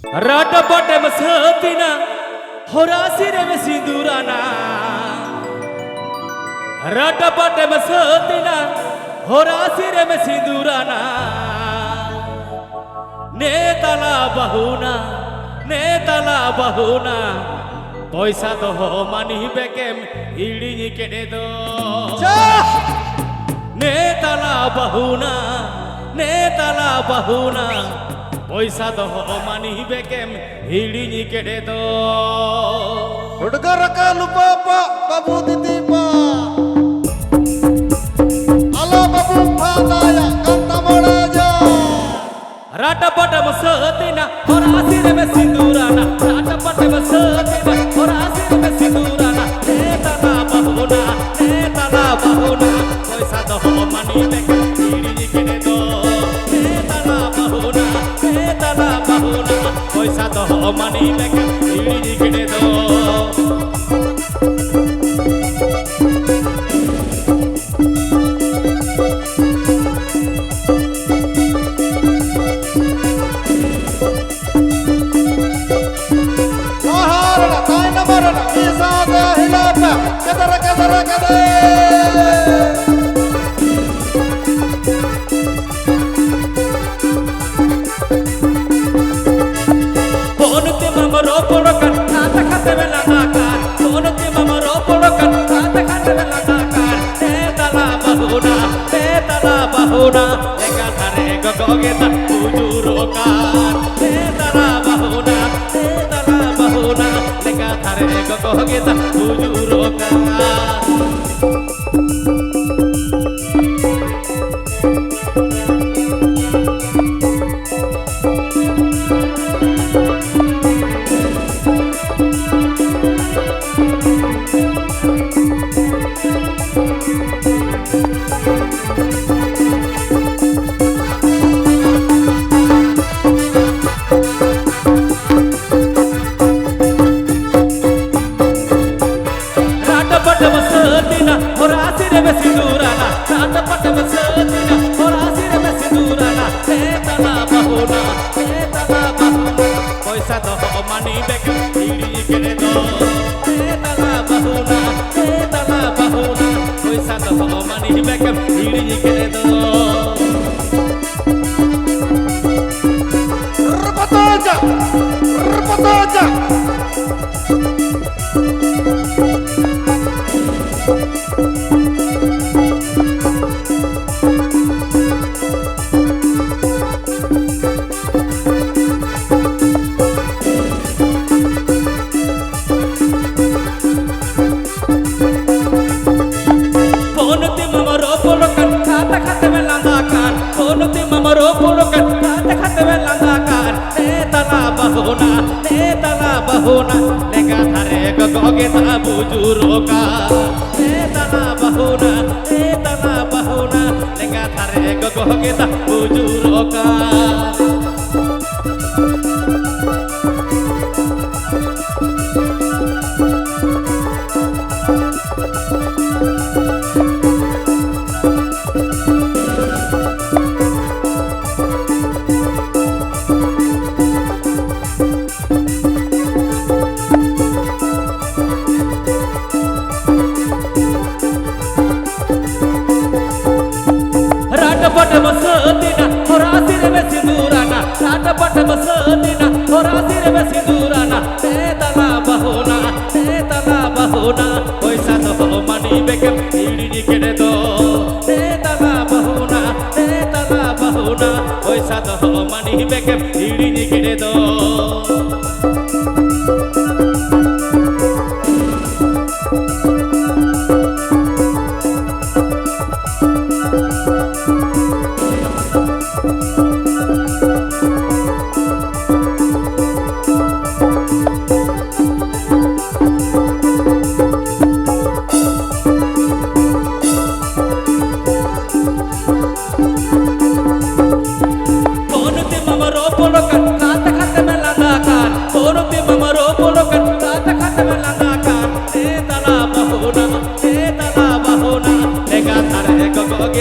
Rada pada mesetina horasi reme sindurana. Rada pada mesetina horasi reme sindurana. Netala bahuna Poisa toho mani bekem ilinyi kededo. Netala bahuna Poisa toho mani bekem ilinyi kededo. Udara lupa pak babu titipa. Ala babu panaya kanta moraja. Rada pada mesetina horasi reme sindurana. Rada pada mesetina horasi reme sindurana. Netala bahuna Poisa toho mani bekem ilinyi kededo. Netala bahuna Poisa toho mani bekem ilinyi kededo. Lega thare gogogeta ujurokan. Netala bahuna lega thare gogogeta ujurokan. Horasi reme sindurana, rada pada mesetina horasi reme sindurana. Netala bahuna Poisa toho mani bekem ilinyi kededo. Netala bahuna Poisa toho mani bekem ilinyi kededo. Repatoja. Netala bahuna lega thare gogogeta bujurokan. Netala bahuna lega thare gogogeta bujurokan. Pada mesetina horasi reme sindurana. Rada pada mesetina horasi reme sindurana. Netala bahuna Poisa toho mani bekem ilinyi kededo. Netala bahuna Poisa toho mani bekem ilinyi kededo.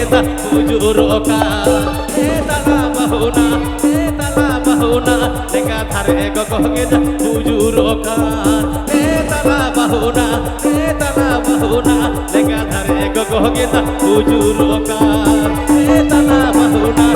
kita bujur oka, etala bahuna, লেখা ধারে গগে যা হুজুর কার রে তালা বাহুনা লেখা ধারে গগে যা হুজুর কার রে তালা বাহুনা